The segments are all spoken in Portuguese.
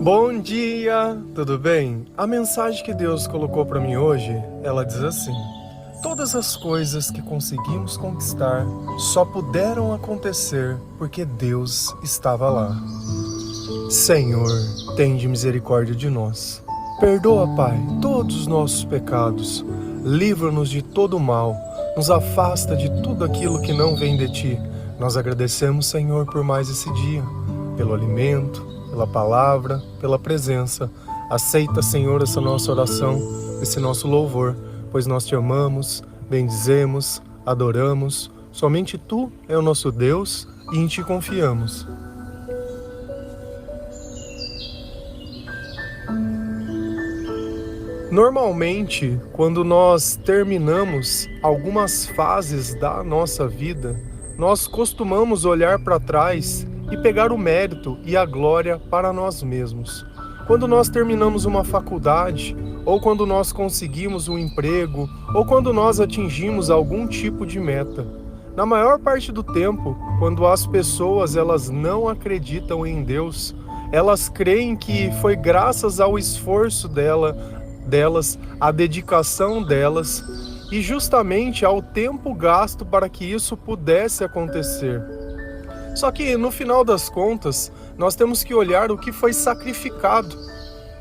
Bom dia, tudo bem? A mensagem que Deus colocou para mim hoje, ela diz assim: todas as coisas que conseguimos conquistar só puderam acontecer porque Deus estava lá. Senhor, tende misericórdia de nós. Perdoa, Pai, todos os nossos pecados. Livra-nos de todo o mal. Nos afasta de tudo aquilo que não vem de Ti. Nós agradecemos, Senhor, por mais esse dia, pelo alimento, pela palavra, pela presença. Aceita, Senhor, essa nossa oração, esse nosso louvor, pois nós Te amamos, bendizemos, adoramos. Somente Tu é o nosso Deus e em Ti confiamos. Normalmente, quando nós terminamos algumas fases da nossa vida, nós costumamos olhar para trás e pegar o mérito e a glória para nós mesmos. Quando nós terminamos uma faculdade, ou quando nós conseguimos um emprego, ou quando nós atingimos algum tipo de meta. Na maior parte do tempo, quando as pessoas elas não acreditam em Deus, elas creem que foi graças ao esforço delas, à dedicação delas e justamente ao tempo gasto para que isso pudesse acontecer. Só que no final das contas, nós temos que olhar o que foi sacrificado.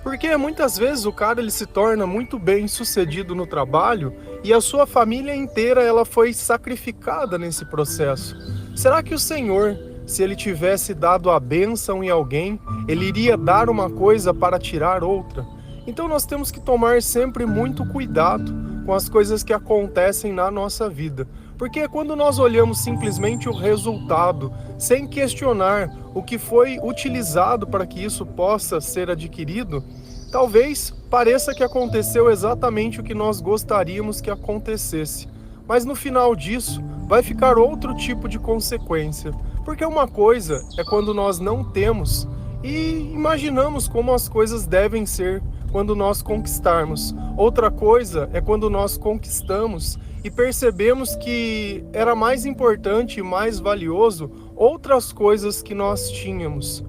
Porque muitas vezes o cara ele se torna muito bem sucedido no trabalho e a sua família inteira ela foi sacrificada nesse processo. Será que o Senhor, se ele tivesse dado a bênção em alguém, ele iria dar uma coisa para tirar outra? Então nós temos que tomar sempre muito cuidado com as coisas que acontecem na nossa vida. Porque quando nós olhamos simplesmente o resultado, sem questionar o que foi utilizado para que isso possa ser adquirido, talvez pareça que aconteceu exatamente o que nós gostaríamos que acontecesse. Mas no final disso, vai ficar outro tipo de consequência. Porque uma coisa é quando nós não temos e imaginamos como as coisas devem ser quando nós conquistarmos. Outra coisa é quando nós conquistamos e percebemos que era mais importante e mais valioso outras coisas que nós tínhamos.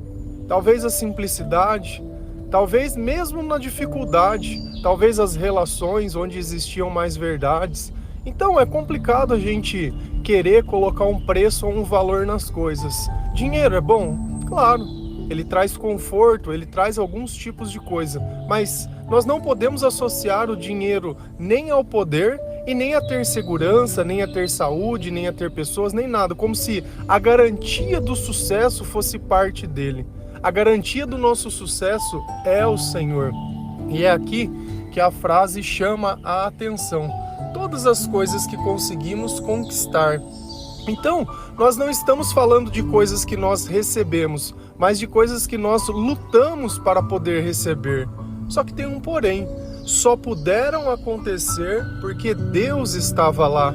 Talvez a simplicidade, talvez mesmo na dificuldade, talvez as relações onde existiam mais verdades. Então é complicado a gente querer colocar um preço ou um valor nas coisas. Dinheiro é bom? Claro. Ele traz conforto, ele traz alguns tipos de coisa, mas nós não podemos associar o dinheiro nem ao poder e nem a ter segurança, nem a ter saúde, nem a ter pessoas, nem nada, como se a garantia do sucesso fosse parte dele. A garantia do nosso sucesso é o Senhor. E é aqui que a frase chama a atenção. Todas as coisas que conseguimos conquistar. Então, nós não estamos falando de coisas que nós recebemos, mas de coisas que nós lutamos para poder receber. Só que tem um porém, só puderam acontecer porque Deus estava lá.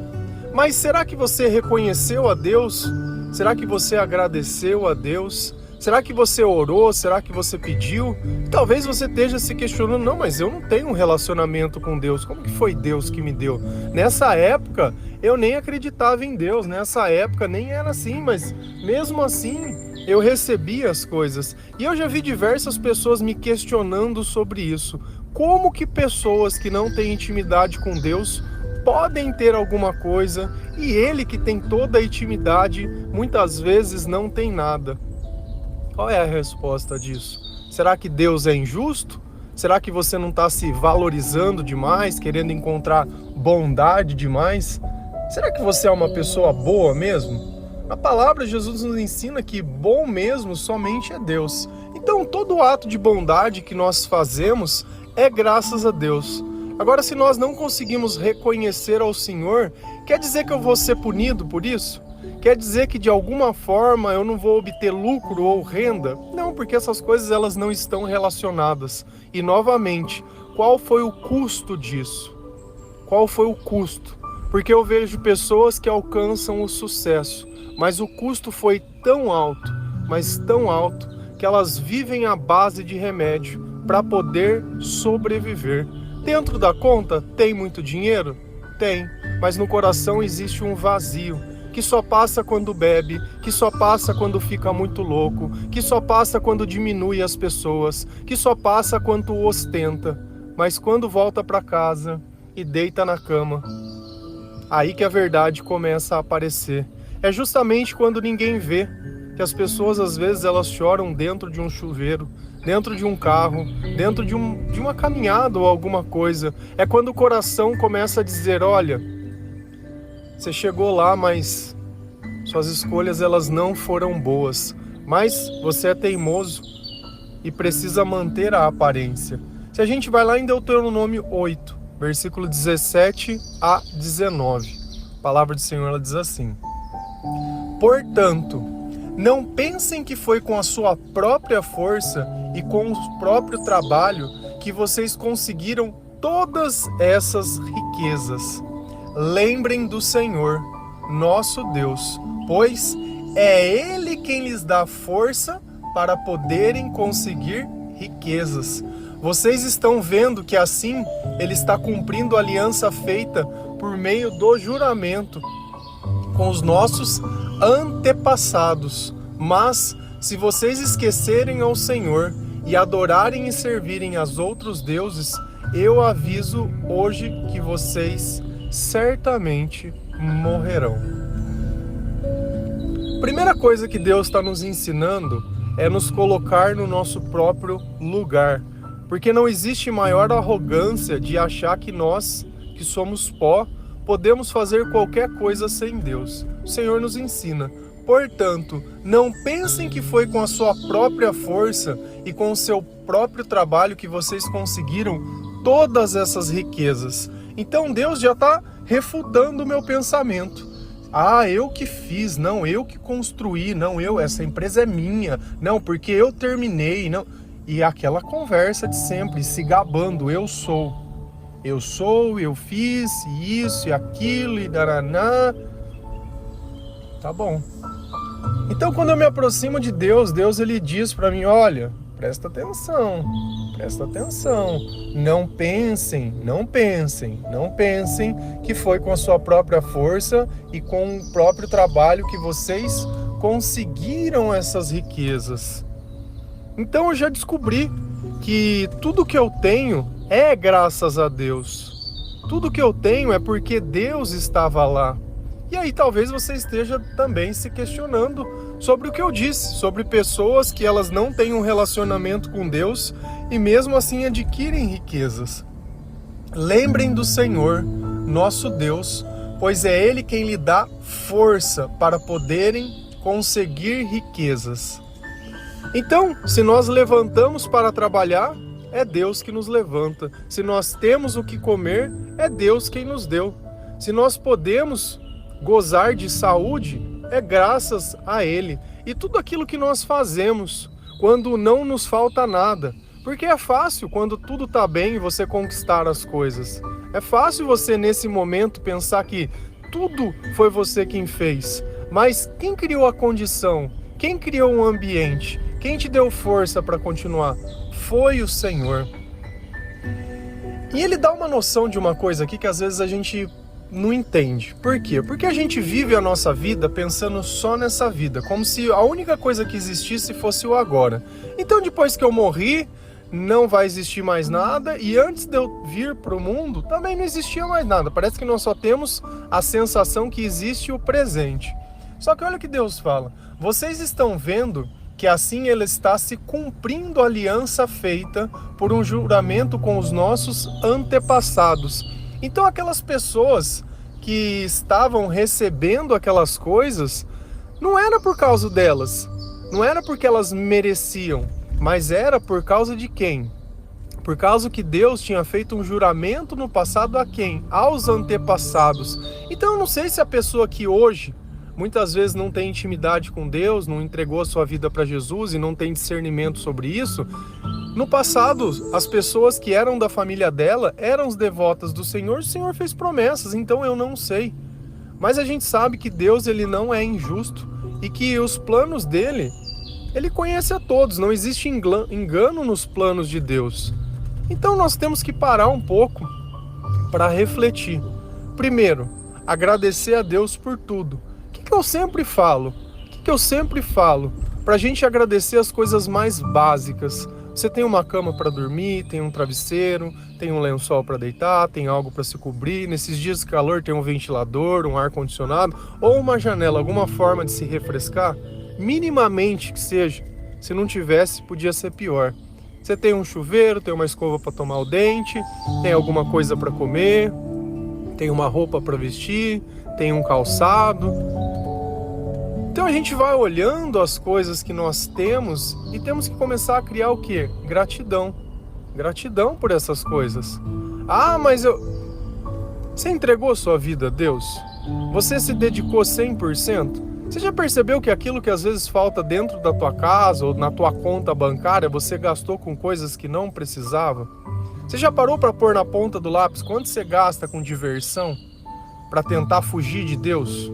Mas será que você reconheceu a Deus? Será que você agradeceu a Deus? Será que você orou? Será que você pediu? Talvez você esteja se questionando, não, mas eu não tenho um relacionamento com Deus. Como que foi Deus que me deu? Nessa época, eu nem acreditava em Deus. Nessa época, nem era assim, mas mesmo assim, eu recebi as coisas. E eu já vi diversas pessoas me questionando sobre isso. Como que pessoas que não têm intimidade com Deus podem ter alguma coisa e Ele que tem toda a intimidade, muitas vezes não tem nada? Qual é a resposta disso? Será que Deus é injusto? Será que você não está se valorizando demais, querendo encontrar bondade demais? Será que você é uma pessoa boa mesmo? A palavra de Jesus nos ensina que bom mesmo somente é Deus. Então todo ato de bondade que nós fazemos é graças a Deus. Agora, se nós não conseguimos reconhecer ao Senhor, quer dizer que eu vou ser punido por isso? Quer dizer que de alguma forma eu não vou obter lucro ou renda? Não, porque essas coisas elas não estão relacionadas. E novamente, qual foi o custo disso? Qual foi o custo? Porque eu vejo pessoas que alcançam o sucesso, mas o custo foi tão alto, mas tão alto, que elas vivem à base de remédio para poder sobreviver. Dentro da conta tem muito dinheiro? Tem, mas no coração existe um vazio. que só passa quando bebe, que só passa quando fica muito louco, que só passa quando diminui as pessoas, que só passa quando ostenta, mas quando volta para casa e deita na cama, aí que a verdade começa a aparecer. É justamente quando ninguém vê que as pessoas às vezes elas choram dentro de um chuveiro, dentro de um carro, dentro de uma caminhada ou alguma coisa. É quando o coração começa a dizer, olha, você chegou lá, mas suas escolhas elas não foram boas, mas você é teimoso e precisa manter a aparência. Se a gente vai lá em Deuteronômio 8, versículo 17 a 19, a palavra do Senhor ela diz assim: portanto, não pensem que foi com a sua própria força e com o próprio trabalho que vocês conseguiram todas essas riquezas. Lembrem do Senhor, nosso Deus, pois é Ele quem lhes dá força para poderem conseguir riquezas. Vocês estão vendo que assim Ele está cumprindo a aliança feita por meio do juramento com os nossos antepassados. Mas se vocês esquecerem ao Senhor e adorarem e servirem aos outros deuses, eu aviso hoje que vocês certamente morrerão. Primeira coisa que Deus está nos ensinando é nos colocar no nosso próprio lugar, porque não existe maior arrogância de achar que nós, que somos pó, podemos fazer qualquer coisa sem Deus. O Senhor nos ensina. Portanto, não pensem que foi com a sua própria força e com o seu próprio trabalho que vocês conseguiram todas essas riquezas. Então Deus já está refutando o meu pensamento. Ah, eu que fiz, não, eu que construí, não, essa empresa é minha, não, porque eu terminei, não. E aquela conversa de sempre, se gabando, eu fiz isso e aquilo e daraná. Tá bom. Então quando eu me aproximo de Deus, Deus ele diz para mim, olha, presta atenção, não pensem que foi com a sua própria força e com o próprio trabalho que vocês conseguiram essas riquezas. Então eu já descobri que tudo que eu tenho é graças a Deus. Tudo que eu tenho é porque Deus estava lá. E aí talvez você esteja também se questionando sobre o que eu disse, sobre pessoas que elas não têm um relacionamento com Deus e mesmo assim adquirem riquezas. Lembrem do Senhor, nosso Deus, pois é Ele quem lhe dá força para poderem conseguir riquezas. Então, se nós levantamos para trabalhar, é Deus que nos levanta. Se nós temos o que comer, é Deus quem nos deu. Se nós podemos gozar de saúde, é graças a Ele. E tudo aquilo que nós fazemos, quando não nos falta nada, porque é fácil quando tudo está bem você conquistar as coisas. É fácil você nesse momento pensar que tudo foi você quem fez. Mas quem criou a condição? Quem criou um ambiente? Quem te deu força para continuar? Foi o Senhor. E Ele dá uma noção de uma coisa aqui que às vezes a gente não entende. Por quê? Porque a gente vive a nossa vida pensando só nessa vida, como se a única coisa que existisse fosse o agora. Então depois que eu morri, não vai existir mais nada, e antes de eu vir para o mundo, também não existia mais nada. Parece que nós só temos a sensação que existe o presente. Só que olha o que Deus fala. Vocês estão vendo que assim Ele está se cumprindo a aliança feita por um juramento com os nossos antepassados. Então aquelas pessoas que estavam recebendo aquelas coisas, não era por causa delas, não era porque elas mereciam, mas era por causa de quem? Por causa que Deus tinha feito um juramento no passado a quem? Aos antepassados. Então eu não sei se a pessoa que hoje muitas vezes não tem intimidade com Deus, não entregou a sua vida para Jesus e não tem discernimento sobre isso. No passado, as pessoas que eram da família dela eram as devotas do Senhor, o Senhor fez promessas, então eu não sei. Mas a gente sabe que Deus ele não é injusto e que os planos dele, Ele conhece a todos, não existe engano nos planos de Deus. Então nós temos que parar um pouco para refletir. Primeiro, agradecer a Deus por tudo. O que eu sempre falo? O que eu sempre falo? Para a gente agradecer as coisas mais básicas. Você tem uma cama para dormir, tem um travesseiro, tem um lençol para deitar, tem algo para se cobrir. Nesses dias de calor tem um ventilador, um ar-condicionado ou uma janela, alguma forma de se refrescar, minimamente que seja. Se não tivesse, podia ser pior. Você tem um chuveiro, tem uma escova para tomar o dente, tem alguma coisa para comer, tem uma roupa para vestir, tem um calçado. Então a gente vai olhando as coisas que nós temos e temos que começar a criar o quê? Gratidão. Gratidão por essas coisas. Ah, mas você entregou sua vida a Deus? Você se dedicou 100%? Você já percebeu que aquilo que às vezes falta dentro da tua casa ou na tua conta bancária, você gastou com coisas que não precisava? Você já parou para pôr na ponta do lápis quanto você gasta com diversão para tentar fugir de Deus?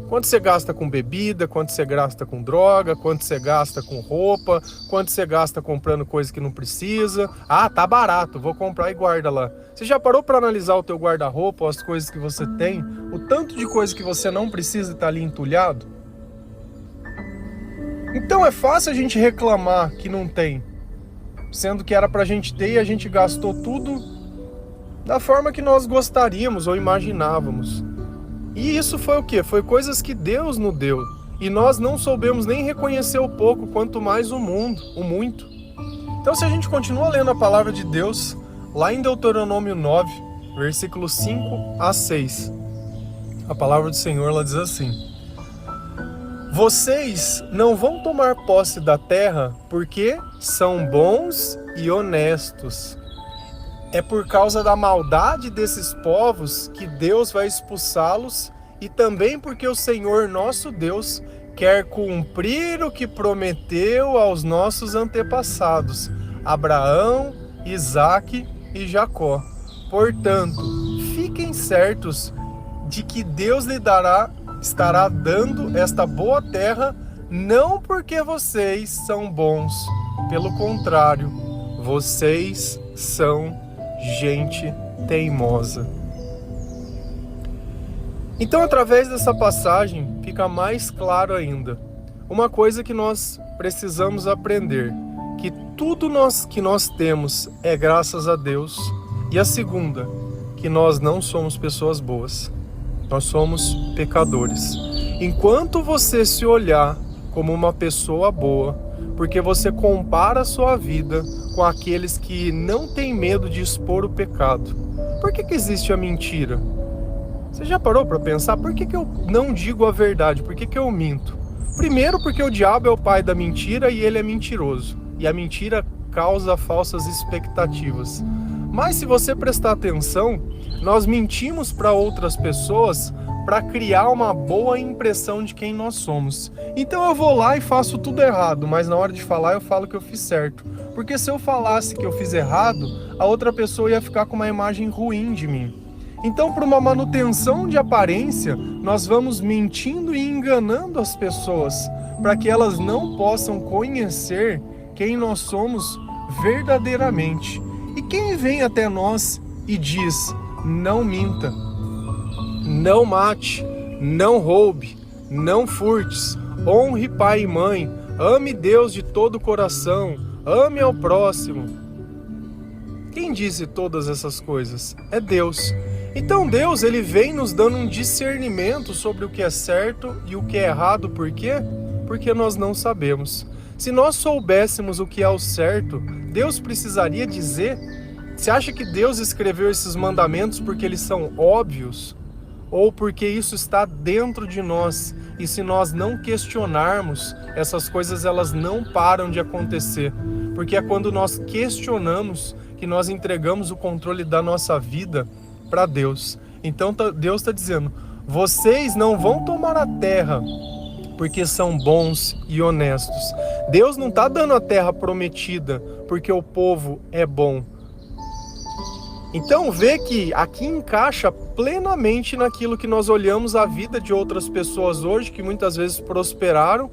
Quanto você gasta com bebida, quanto você gasta com droga, quanto você gasta com roupa, quanto você gasta comprando coisa que não precisa. Ah, tá barato, vou comprar e guarda lá. Você já parou para analisar o teu guarda-roupa, as coisas que você tem, o tanto de coisa que você não precisa estar ali entulhado? Então é fácil a gente reclamar que não tem, sendo que era pra gente ter e a gente gastou tudo da forma que nós gostaríamos ou imaginávamos. E isso foi o quê? Foi coisas que Deus nos deu. E nós não soubemos nem reconhecer o pouco, quanto mais o muito. Então se a gente continua lendo a palavra de Deus, lá em Deuteronômio 9, versículos 5 a 6, a palavra do Senhor ela diz assim: vocês não vão tomar posse da terra porque são bons e honestos. É por causa da maldade desses povos que Deus vai expulsá-los e também porque o Senhor nosso Deus quer cumprir o que prometeu aos nossos antepassados, Abraão, Isaque e Jacó. Portanto, fiquem certos de que Deus estará dando esta boa terra, não porque vocês são bons, pelo contrário, vocês são gente teimosa. Então, através dessa passagem, fica mais claro ainda uma coisa que nós precisamos aprender, que tudo que nós temos é graças a Deus, e a segunda, que nós não somos pessoas boas, nós somos pecadores. Enquanto você se olhar como uma pessoa boa, porque você compara a sua vida com aqueles que não têm medo de expor o pecado. Por que existe a mentira? Você já parou para pensar? Por que eu não digo a verdade? Por que eu minto? Primeiro, porque o diabo é o pai da mentira e ele é mentiroso. E a mentira causa falsas expectativas. Mas se você prestar atenção, nós mentimos para outras pessoas para criar uma boa impressão de quem nós somos. Então eu vou lá e faço tudo errado, mas na hora de falar eu falo que eu fiz certo. Porque se eu falasse que eu fiz errado, a outra pessoa ia ficar com uma imagem ruim de mim. Então, por uma manutenção de aparência, nós vamos mentindo e enganando as pessoas, para que elas não possam conhecer quem nós somos verdadeiramente. E quem vem até nós e diz: não minta, não mate, não roube, não furtes, honre pai e mãe, ame Deus de todo o coração, ame ao próximo. Quem disse todas essas coisas? É Deus. Então Deus, ele vem nos dando um discernimento sobre o que é certo e o que é errado. Por quê? Porque nós não sabemos. Se nós soubéssemos o que é o certo, Deus precisaria dizer? Você acha que Deus escreveu esses mandamentos porque eles são óbvios? Ou porque isso está dentro de nós? E se nós não questionarmos, essas coisas elas não param de acontecer. Porque é quando nós questionamos que nós entregamos o controle da nossa vida para Deus. Então Deus está dizendo: vocês não vão tomar a terra porque são bons e honestos. Deus não está dando a terra prometida porque o povo é bom. Então vê que aqui encaixa plenamente naquilo que nós olhamos a vida de outras pessoas hoje, que muitas vezes prosperaram,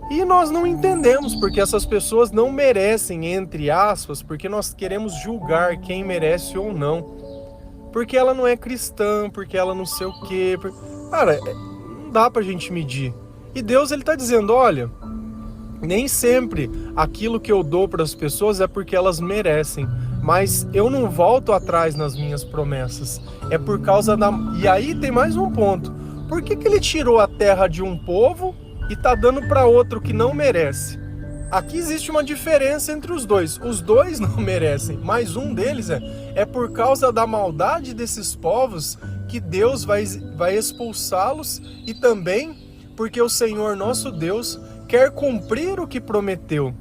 e nós não entendemos porque essas pessoas não merecem, entre aspas, porque nós queremos julgar quem merece ou não. Porque ela não é cristã, porque ela não sei o quê. Cara, não dá para a gente medir. E Deus ele está dizendo, olha, nem sempre aquilo que eu dou para as pessoas é porque elas merecem, mas eu não volto atrás nas minhas promessas. É por causa da... E aí tem mais um ponto. Por que ele tirou a terra de um povo e está dando para outro que não merece? Aqui existe uma diferença entre os dois. Os dois não merecem, mas um deles é por causa da maldade desses povos que Deus vai expulsá-los, e também porque o Senhor nosso Deus quer cumprir o que prometeu.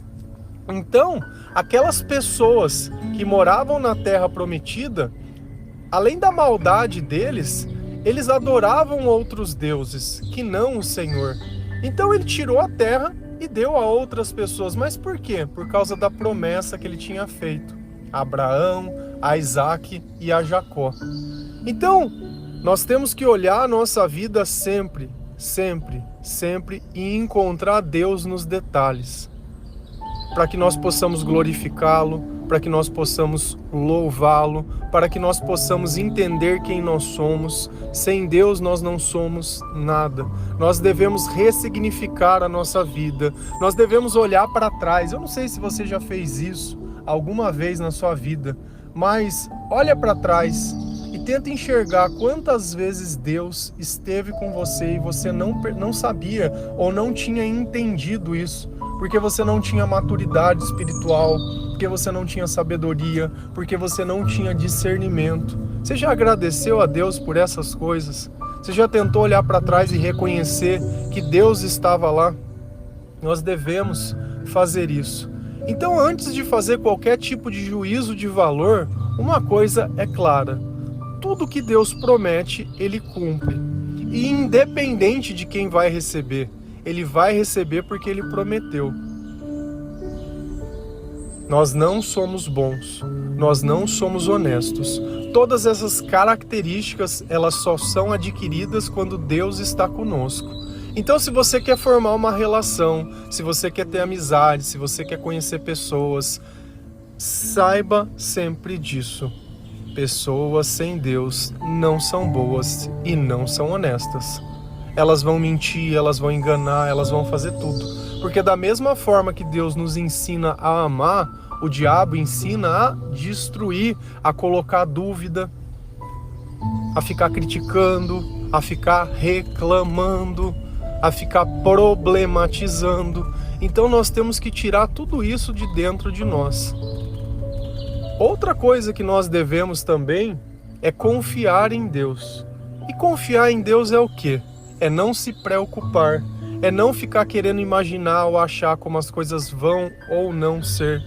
Então, aquelas pessoas que moravam na terra prometida, além da maldade deles, eles adoravam outros deuses, que não o Senhor. Então ele tirou a terra e deu a outras pessoas. Mas por quê? Por causa da promessa que ele tinha feito a Abraão, a Isaac e a Jacó. Então, nós temos que olhar a nossa vida sempre, sempre, sempre e encontrar Deus nos detalhes, para que nós possamos glorificá-lo, para que nós possamos louvá-lo, para que nós possamos entender quem nós somos. Sem Deus nós não somos nada. Nós devemos ressignificar a nossa vida. Nós devemos olhar para trás. Eu não sei se você já fez isso alguma vez na sua vida, mas olha para trás e tenta enxergar quantas vezes Deus esteve com você e você não sabia ou não tinha entendido isso, porque você não tinha maturidade espiritual, porque você não tinha sabedoria, porque você não tinha discernimento. Você já agradeceu a Deus por essas coisas? Você já tentou olhar para trás e reconhecer que Deus estava lá? Nós devemos fazer isso. Então, antes de fazer qualquer tipo de juízo de valor, uma coisa é clara: tudo que Deus promete, Ele cumpre. E independente de quem vai receber, Ele vai receber porque Ele prometeu. Nós não somos bons, nós não somos honestos. Todas essas características, elas só são adquiridas quando Deus está conosco. Então, se você quer formar uma relação, se você quer ter amizade, se você quer conhecer pessoas, saiba sempre disso. Pessoas sem Deus não são boas e não são honestas. Elas vão mentir, elas vão enganar, elas vão fazer tudo. Porque da mesma forma que Deus nos ensina a amar, o diabo ensina a destruir, a colocar dúvida, a ficar criticando, a ficar reclamando, a ficar problematizando. Então nós temos que tirar tudo isso de dentro de nós. Outra coisa que nós devemos também é confiar em Deus. E confiar em Deus é o quê? É não se preocupar, é não ficar querendo imaginar ou achar como as coisas vão ou não ser.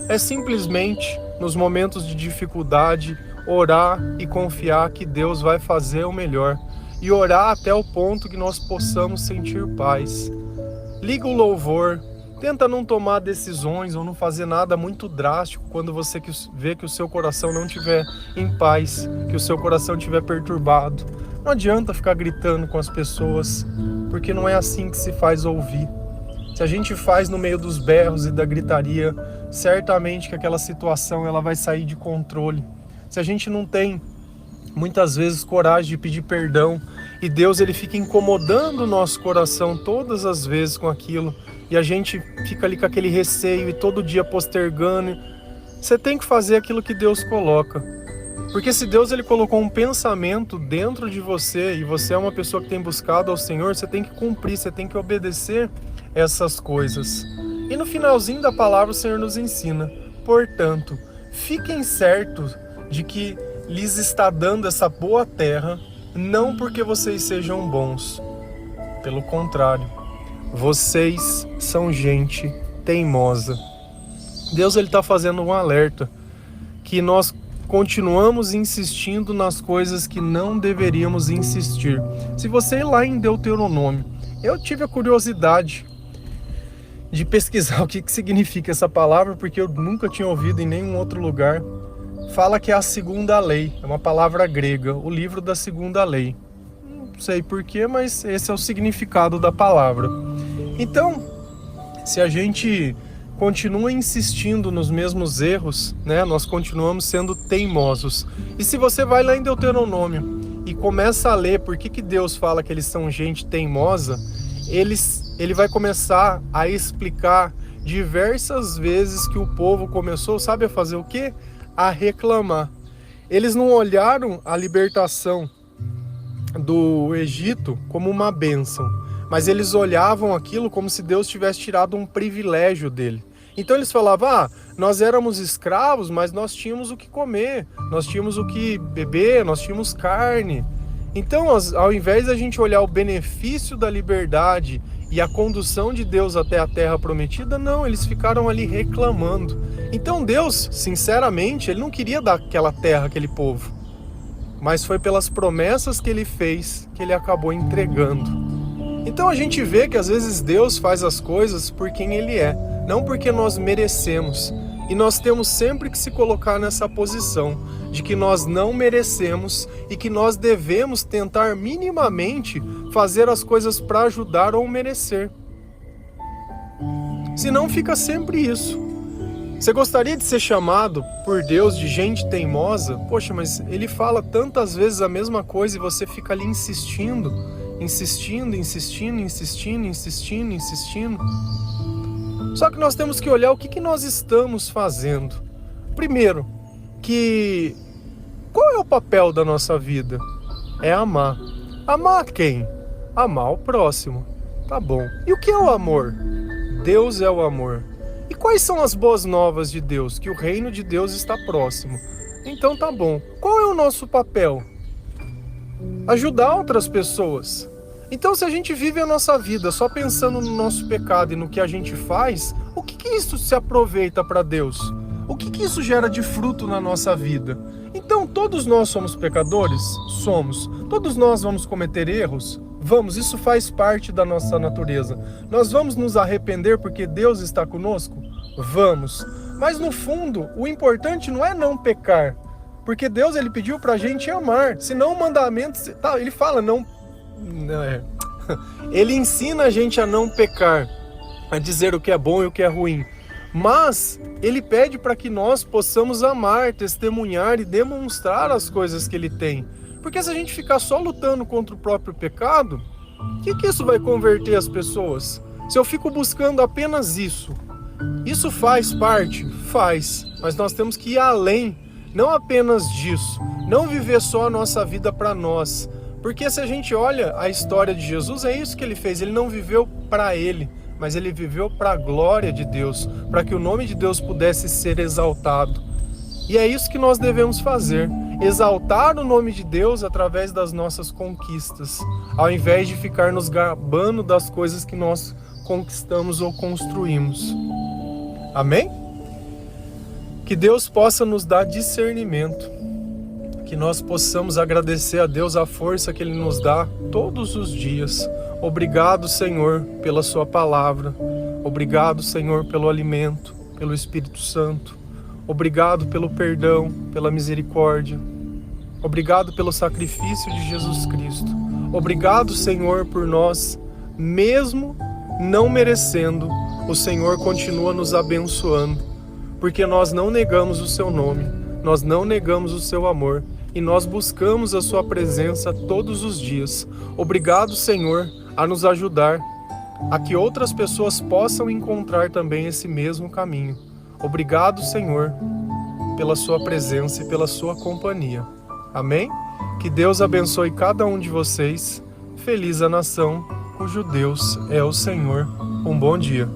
É simplesmente, nos momentos de dificuldade, orar e confiar que Deus vai fazer o melhor. E orar até o ponto que nós possamos sentir paz. Liga o louvor, tenta não tomar decisões ou não fazer nada muito drástico quando você vê que o seu coração não estiver em paz, que o seu coração estiver perturbado. Não adianta ficar gritando com as pessoas, porque não é assim que se faz ouvir. Se a gente faz no meio dos berros e da gritaria, certamente que aquela situação ela vai sair de controle. Se a gente não tem, muitas vezes, coragem de pedir perdão, e Deus ele fica incomodando o nosso coração todas as vezes com aquilo, e a gente fica ali com aquele receio e todo dia postergando. Você tem que fazer aquilo que Deus coloca. Porque se Deus ele colocou um pensamento dentro de você e você é uma pessoa que tem buscado ao Senhor, você tem que cumprir, você tem que obedecer essas coisas. E no finalzinho da palavra o Senhor nos ensina: portanto, fiquem certos de que lhes está dando essa boa terra, não porque vocês sejam bons. Pelo contrário, vocês são gente teimosa. Deus ele está fazendo um alerta que nós continuamos insistindo nas coisas que não deveríamos insistir. Se você ir lá em Deuteronômio, eu tive a curiosidade de pesquisar o que significa essa palavra, porque eu nunca tinha ouvido em nenhum outro lugar. Fala que é a segunda lei, é uma palavra grega, o livro da segunda lei. Não sei porquê, mas esse é o significado da palavra. Então, se a gente continua insistindo nos mesmos erros, né, nós continuamos sendo teimosos. E se você vai lá em Deuteronômio e começa a ler por que Deus fala que eles são gente teimosa, ele vai começar a explicar diversas vezes que o povo começou, sabe, a fazer o quê? A reclamar. Eles não olharam a libertação do Egito como uma bênção, mas eles olhavam aquilo como se Deus tivesse tirado um privilégio dele. Então eles falavam, nós éramos escravos, mas nós tínhamos o que comer, nós tínhamos o que beber, nós tínhamos carne. Então, ao invés da gente olhar o benefício da liberdade e a condução de Deus até a terra prometida, não, eles ficaram ali reclamando. Então Deus, sinceramente, ele não queria dar aquela terra àquele povo, mas foi pelas promessas que ele fez que ele acabou entregando. Então a gente vê que às vezes Deus faz as coisas por quem ele é, não porque nós merecemos. E nós temos sempre que se colocar nessa posição de que nós não merecemos e que nós devemos tentar minimamente fazer as coisas para ajudar ou merecer. Senão fica sempre isso. Você gostaria de ser chamado por Deus de gente teimosa? Poxa, mas ele fala tantas vezes a mesma coisa e você fica ali insistindo. Só que nós temos que olhar o que nós estamos fazendo. Primeiro, qual é o papel da nossa vida? É amar. Amar quem? Amar o próximo. Tá bom. E o que é o amor? Deus é o amor. E quais são as boas novas de Deus? Que o reino de Deus está próximo. Então tá bom. Qual é o nosso papel? Ajudar outras pessoas. Então, se a gente vive a nossa vida só pensando no nosso pecado e no que a gente faz, o que isso se aproveita para Deus? O que isso gera de fruto na nossa vida? Então, todos nós somos pecadores? Somos. Todos nós vamos cometer erros? Vamos, isso faz parte da nossa natureza. Nós vamos nos arrepender porque Deus está conosco? Vamos. Mas no fundo, o importante não é não pecar, porque Deus ele pediu para a gente amar. Senão o mandamento, ele fala ele ensina a gente a não pecar, a dizer o que é bom e o que é ruim. Mas ele pede para que nós possamos amar, testemunhar e demonstrar as coisas que ele tem. Porque se a gente ficar só lutando contra o próprio pecado, o que isso vai converter as pessoas? Se eu fico buscando apenas isso faz parte? Faz. Mas nós temos que ir além, não apenas disso. Não viver só a nossa vida para nós. Porque se a gente olha a história de Jesus, é isso que ele fez. Ele não viveu para ele, mas ele viveu para a glória de Deus, para que o nome de Deus pudesse ser exaltado. E é isso que nós devemos fazer, exaltar o nome de Deus através das nossas conquistas, ao invés de ficar nos gabando das coisas que nós conquistamos ou construímos. Amém? Que Deus possa nos dar discernimento, que nós possamos agradecer a Deus a força que Ele nos dá todos os dias. Obrigado, Senhor, pela Sua palavra. Obrigado, Senhor, pelo alimento, pelo Espírito Santo. Obrigado pelo perdão, pela misericórdia. Obrigado pelo sacrifício de Jesus Cristo. Obrigado, Senhor, por nós, mesmo não merecendo, o Senhor continua nos abençoando, porque nós não negamos o Seu nome, nós não negamos o Seu amor, e nós buscamos a Sua presença todos os dias. Obrigado, Senhor, a nos ajudar, a que outras pessoas possam encontrar também esse mesmo caminho. Obrigado, Senhor, pela Sua presença e pela Sua companhia. Amém? Que Deus abençoe cada um de vocês. Feliz a nação cujo Deus é o Senhor. Um bom dia.